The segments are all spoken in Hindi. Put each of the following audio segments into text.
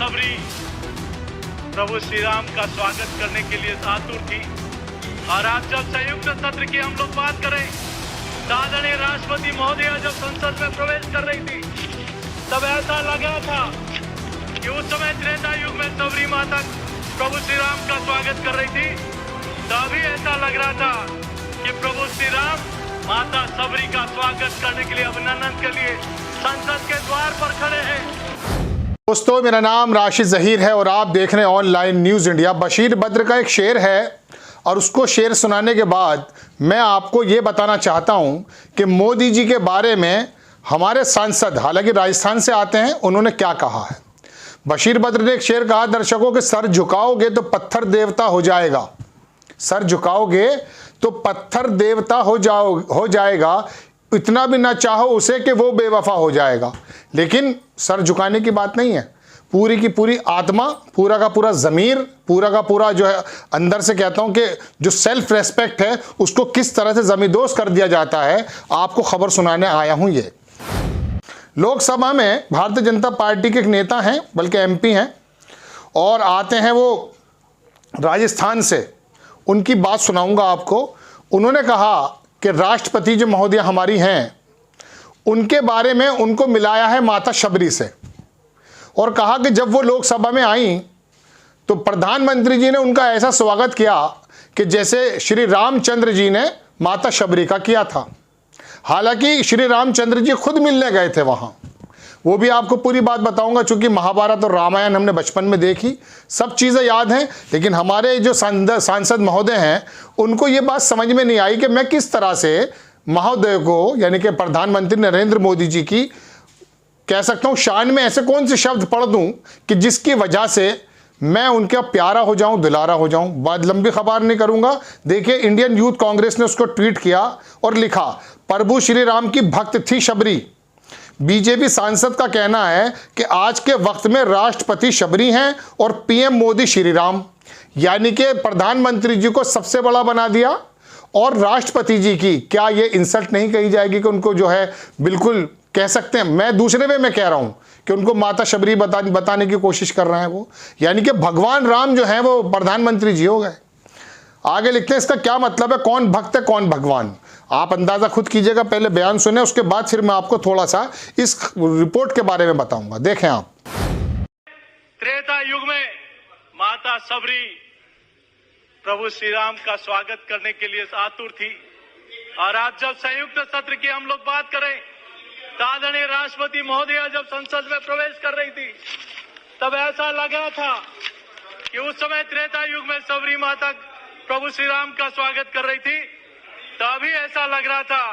सबरी प्रभु श्री राम का स्वागत करने के लिए आतुर थी। और आज जब संयुक्त सत्र की हम लोग बात करें, आदरणीय राष्ट्रपति महोदया जब संसद में प्रवेश कर रही थी, तब ऐसा लगा था कि उस समय त्रेता युग में सबरी माता प्रभु श्री राम का स्वागत कर रही थी। तभी ऐसा लग रहा था कि प्रभु श्री राम माता सबरी का स्वागत करने के लिए, अभिनंदन के लिए संसद के द्वार पर खड़े हैं। दोस्तों, मेरा नाम राशिद ज़हीर है और आप देख रहे हैं online news India. Bashir Badr का एक शेर है और उसको शेर सुनाने के बाद मैं आपको ये बताना चाहता हूँ कि मोदी जी के बारे में हमारे सांसद, हालांकि राजस्थान से आते हैं, उन्होंने क्या कहा है। बशीर बद्र ने एक शेर कहा दर्शकों के, सर झुकाओगे तो पत्थर देवता हो जाएगा, सर झुकाओगे तो पत्थर देवता हो जाएगा, इतना भी ना चाहो उसे कि वो बेवफा हो जाएगा। लेकिन सर झुकाने की बात नहीं है, पूरी की पूरी आत्मा, पूरा का पूरा ज़मीर, पूरा का पूरा जो है अंदर से कहता हूं कि जो सेल्फ रेस्पेक्ट है उसको किस तरह से ज़मींदोज़ कर दिया जाता है, आपको खबर सुनाने आया हूं। ये लोकसभा में भारतीय जनता पार्टी के एक नेता हैं, बल्कि एमपी हैं, और आते हैं वो राजस्थान से। उनकी बात सुनाऊंगा आपको। उन्होंने कहा कि राष्ट्रपति जो महोदया हमारी हैं, उनके बारे में उनको मिलाया है माता शबरी से, और कहा कि जब वो लोकसभा में आई तो प्रधानमंत्री जी ने उनका ऐसा स्वागत किया कि जैसे श्री रामचंद्र जी ने माता शबरी का किया था। हालांकि श्री रामचंद्र जी खुद मिलने गए थे वहाँ, वो भी आपको पूरी बात बताऊंगा, चूंकि महाभारत और रामायण हमने बचपन में देखी, सब चीज़ें याद हैं। लेकिन हमारे जो सांसद महोदय हैं, उनको ये बात समझ में नहीं आई कि मैं किस तरह से महोदय को, यानी कि प्रधानमंत्री नरेंद्र मोदी जी की, कह सकता हूँ शान में ऐसे कौन से शब्द पढ़ दूँ कि जिसकी वजह से मैं उनका प्यारा हो जाऊं, दुलारा हो जाऊं। बात लंबी खबर नहीं करूंगा। देखिए, इंडियन यूथ कांग्रेस ने उसको ट्वीट किया और लिखा, प्रभु श्री राम की भक्त थी शबरी। बीजेपी सांसद का कहना है कि आज के वक्त में राष्ट्रपति शबरी हैं और पीएम मोदी श्री राम, यानी कि प्रधानमंत्री जी को सबसे बड़ा बना दिया। और राष्ट्रपति जी की क्या ये इंसल्ट नहीं कही जाएगी कि उनको जो है बिल्कुल कह सकते हैं, मैं दूसरे वे में कह रहा हूं कि उनको माता शबरी बताने की कोशिश कर रहे हैं वो, यानी कि भगवान राम जो है वो प्रधानमंत्री जी हो गए। आगे लिखते हैं, इसका क्या मतलब है, कौन भक्त है कौन भगवान, आप अंदाजा खुद कीजिएगा। पहले बयान सुने, उसके बाद फिर मैं आपको थोड़ा सा इस रिपोर्ट के बारे में बताऊंगा। देखें आप। त्रेता युग में माता सबरी प्रभु श्री राम का स्वागत करने के लिए आतुर थी। और आज जब संयुक्त सत्र की हम लोग बात करें, आदरणीय राष्ट्रपति महोदया जब संसद में प्रवेश कर रही थी, तब ऐसा लगा था कि उस समय त्रेता युग में सबरी माता प्रभु श्री राम का स्वागत कर रही थी। तभी ऐसा लग रहा था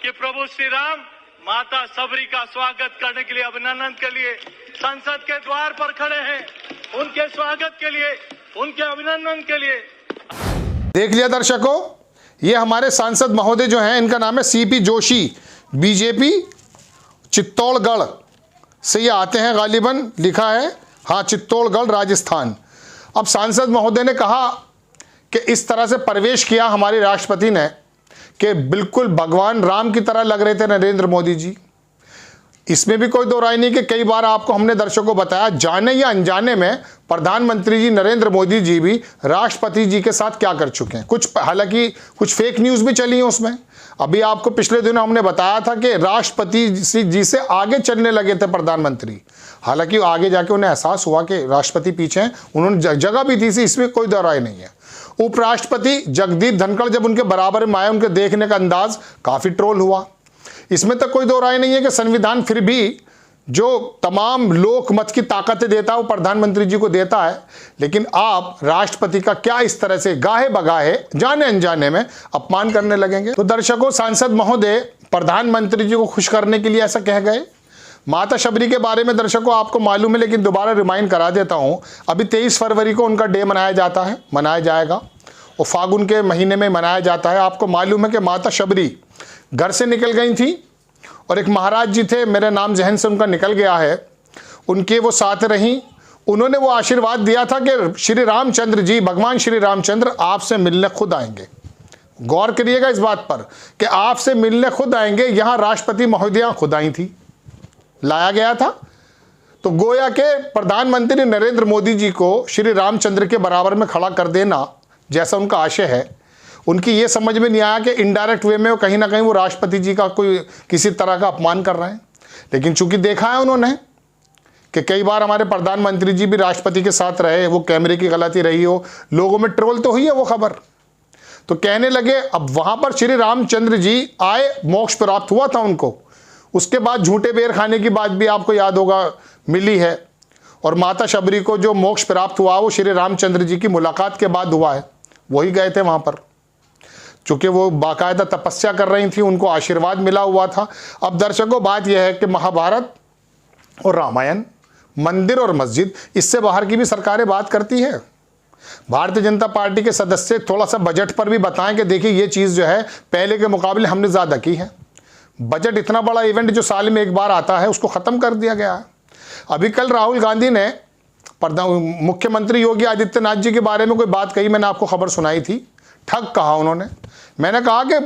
कि प्रभु श्री राम माता सबरी का स्वागत करने के लिए, अभिनंदन के लिए संसद के द्वार पर खड़े हैं। उनके स्वागत के लिए, उनके अभिनंदन के लिए। देख लिया दर्शकों, ये हमारे सांसद महोदय जो हैं, इनका नाम है सीपी जोशी, बीजेपी चित्तौड़गढ़ से ये आते हैं, गालिबन लिखा है, हाँ, चित्तौड़गढ़ राजस्थान। अब सांसद महोदय ने कहा कि इस तरह से प्रवेश किया हमारे राष्ट्रपति ने कि बिल्कुल भगवान राम की तरह लग रहे थे नरेंद्र मोदी जी। इसमें भी कोई दो राय नहीं कि कई बार आपको हमने दर्शकों को बताया, जाने या अनजाने में प्रधानमंत्री जी नरेंद्र मोदी जी भी राष्ट्रपति जी के साथ क्या कर चुके हैं। कुछ, हालांकि कुछ फेक न्यूज़ भी चली है उसमें। अभी आपको पिछले दिनों हमने बताया था कि राष्ट्रपति जी से आगे चलने लगे थे प्रधानमंत्री। हालांकि आगे जाके उन्हें एहसास हुआ कि राष्ट्रपति पीछे हैं, उन्होंने जगह भी दी थी, इसमें कोई दो राय नहीं है। उपराष्ट्रपति जगदीप धनखड़ जब उनके बराबर में आए, उनके देखने का अंदाज काफ़ी ट्रोल हुआ। इसमें तक कोई दो राय नहीं है कि संविधान फिर भी जो तमाम लोक मत की ताकतें देता है वो प्रधानमंत्री जी को देता है। लेकिन आप राष्ट्रपति का क्या इस तरह से गाहे बगाहे, जाने अनजाने में अपमान करने लगेंगे। तो दर्शकों, सांसद महोदय प्रधानमंत्री जी को खुश करने के लिए ऐसा कह गए। माता शबरी के बारे में दर्शकों आपको मालूम है, लेकिन दोबारा रिमाइंड करा देता हूं। अभी 23 फरवरी को उनका डे मनाया जाता है, मनाया जाएगा, और फागुन के महीने में मनाया जाता है। आपको मालूम है कि माता शबरी घर से निकल गई थी और एक महाराज जी थे, मेरे नाम जहन से उनका निकल गया है, उनके वो साथ रहीं। उन्होंने वो आशीर्वाद दिया था कि श्री रामचंद्र जी, भगवान श्री रामचंद्र आपसे मिलने खुद आएंगे। गौर करिएगा इस बात पर कि आपसे मिलने खुद आएंगे। यहाँ राष्ट्रपति महोदया खुद आई थी, लाया गया था। तो गोया के प्रधानमंत्री नरेंद्र मोदी जी को श्री रामचंद्र के बराबर में खड़ा कर देना जैसा उनका आशय है, उनकी ये समझ में नहीं आया कि इनडायरेक्ट वे में कहीं ना कहीं वो राष्ट्रपति जी का कोई किसी तरह का अपमान कर रहे हैं। लेकिन चूंकि देखा है उन्होंने कि कई बार हमारे प्रधानमंत्री जी भी राष्ट्रपति के साथ रहे, वो कैमरे की गलती रही हो, लोगों में ट्रोल तो हुई है वो खबर, तो कहने लगे अब वहां पर श्री रामचंद्र जी आए, मोक्ष प्राप्त हुआ था उनको। उसके बाद झूठे बेर खाने की बात भी आपको याद होगा मिली है, और माता शबरी को जो मोक्ष प्राप्त हुआ वो श्री रामचंद्र जी की मुलाकात के बाद हुआ है। वही गए थे वहां पर, चूंकि वो बाकायदा तपस्या कर रही थी, उनको आशीर्वाद मिला हुआ था। अब दर्शकों बात यह है कि महाभारत और रामायण, मंदिर और मस्जिद, इससे बाहर की भी सरकारें बात करती है। भारतीय जनता पार्टी के सदस्य थोड़ा सा बजट पर भी बताएं कि देखिए ये चीज़ जो है पहले के मुकाबले हमने ज़्यादा की है। बजट इतना बड़ा इवेंट जो साल में एक बार आता है उसको ख़त्म कर दिया गया है। अभी कल राहुल गांधी ने मुख्यमंत्री योगी आदित्यनाथ जी के बारे में कोई बात कही, मैंने आपको खबर सुनाई थी, ठग कहा उन्होंने। मैंने कहा कि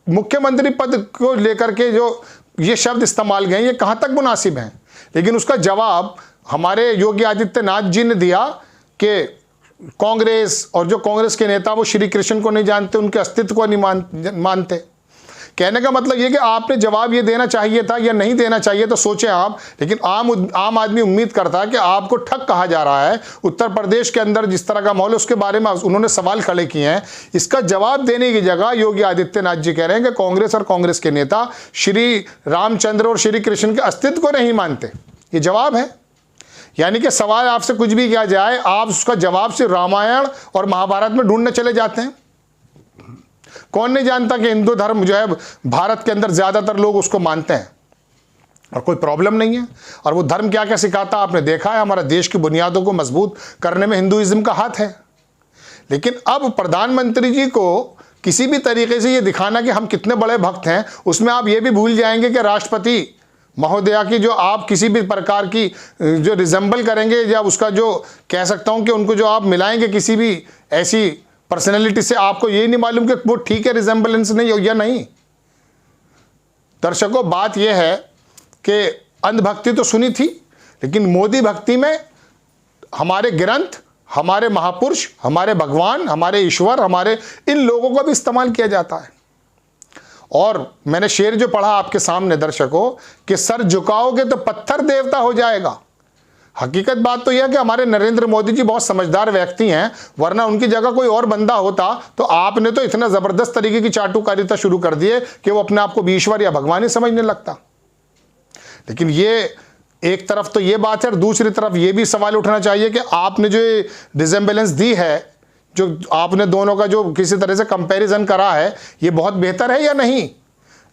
मुख्यमंत्री पद को लेकर के जो ये शब्द इस्तेमाल गए ये कहाँ तक मुनासिब हैं, लेकिन उसका जवाब हमारे योगी आदित्यनाथ जी ने दिया कि कांग्रेस और जो कांग्रेस के नेता वो श्री कृष्ण को नहीं जानते, उनके अस्तित्व को नहीं मानते। कहने का मतलब ये कि आपने जवाब ये देना चाहिए था या नहीं देना चाहिए तो सोचें आप, लेकिन आम आदमी उम्मीद करता है कि आपको ठग कहा जा रहा है। उत्तर प्रदेश के अंदर जिस तरह का माहौल है उसके बारे में उन्होंने सवाल खड़े किए हैं, इसका जवाब देने की जगह योगी आदित्यनाथ जी कह रहे हैं कि कांग्रेस और कांग्रेस के नेता श्री रामचंद्र और श्री कृष्ण के अस्तित्व को नहीं मानते। ये जवाब है, यानी कि सवाल आपसे कुछ भी किया जाए आप उसका जवाब सिर्फ रामायण और महाभारत में ढूंढने चले जाते हैं। कौन नहीं जानता कि हिंदू धर्म जो है भारत के अंदर ज्यादातर लोग उसको मानते हैं और कोई प्रॉब्लम नहीं है। और वो धर्म क्या क्या सिखाता आपने देखा है, हमारा देश की बुनियादों को मजबूत करने में हिंदुइज्म का हाथ है। लेकिन अब प्रधानमंत्री जी को किसी भी तरीके से ये दिखाना कि हम कितने बड़े भक्त हैं, उसमें आप ये भी भूल जाएंगे कि राष्ट्रपति महोदया की जो आप किसी भी प्रकार की जो रिजेंबल करेंगे या उसका जो कह सकता हूं कि उनको जो आप मिलाएंगे किसी भी ऐसी पर्सनैलिटी से, आपको ये नहीं मालूम कि वो ठीक है रिजेंबलेंस नहीं हो या नहीं। दर्शकों बात यह है कि अंधभक्ति तो सुनी थी, लेकिन मोदी भक्ति में हमारे ग्रंथ, हमारे महापुरुष, हमारे भगवान, हमारे ईश्वर, हमारे इन लोगों का भी इस्तेमाल किया जाता है। और मैंने शेर जो पढ़ा आपके सामने दर्शकों कि सर झुकाओगे तो पत्थर देवता हो जाएगा। हकीकत बात तो यह है कि हमारे नरेंद्र मोदी जी बहुत समझदार व्यक्ति हैं, वरना उनकी जगह कोई और बंदा होता तो आपने तो इतना जबरदस्त तरीके की चाटुकारिता शुरू कर दी है कि वो अपने आप को भी ईश्वर या भगवान ही समझने लगता। लेकिन ये एक तरफ तो ये बात है, और दूसरी तरफ ये भी सवाल उठना चाहिए कि आपने जो रिजेंबलेंस दी है, जो आपने दोनों का जो किसी तरह से कंपैरिजन करा है, ये बहुत बेहतर है या नहीं?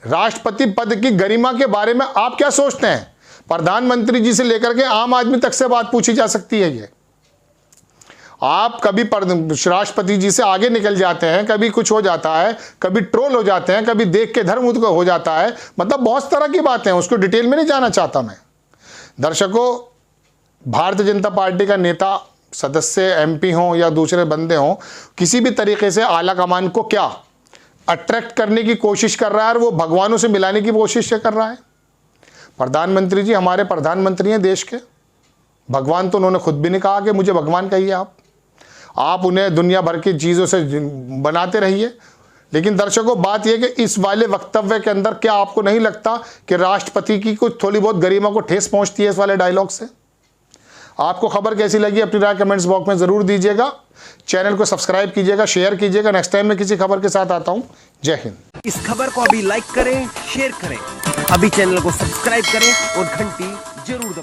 राष्ट्रपति पद की गरिमा के बारे में आप क्या सोचते हैं? प्रधानमंत्री जी से लेकर के आम आदमी तक से बात पूछी जा सकती है। ये आप कभी राष्ट्रपति जी से आगे निकल जाते हैं, कभी कुछ हो जाता है, कभी ट्रोल हो जाते हैं, कभी देख के धर्म हो जाता है, मतलब बहुत तरह की बातें हैं, उसको डिटेल में नहीं जाना चाहता मैं। दर्शकों भारतीय जनता पार्टी का नेता, सदस्य, एमपी हों या दूसरे बंदे हों, किसी भी तरीके से आला कमान को क्या अट्रैक्ट करने की कोशिश कर रहा है और वो भगवानों से मिलाने की कोशिश कर रहा है। प्रधानमंत्री जी हमारे प्रधानमंत्री हैं देश के, भगवान तो उन्होंने खुद भी नहीं कहा कि मुझे भगवान कहिए आप उन्हें दुनिया भर की चीज़ों से बनाते रहिए। लेकिन दर्शकों बात यह कि इस वाले वक्तव्य के अंदर क्या आपको नहीं लगता कि राष्ट्रपति की कुछ थोड़ी बहुत गरिमा को ठेस पहुंचती है इस वाले डायलॉग से? आपको खबर कैसी लगी अपनी राय कमेंट्स बॉक्स में जरूर दीजिएगा। चैनल को सब्सक्राइब कीजिएगा, शेयर कीजिएगा। नेक्स्ट टाइम मैं किसी खबर के साथ आता हूं। जय हिंद। इस खबर को अभी लाइक करें, शेयर करें, अभी चैनल को सब्सक्राइब करें और घंटी जरूर दबाएं।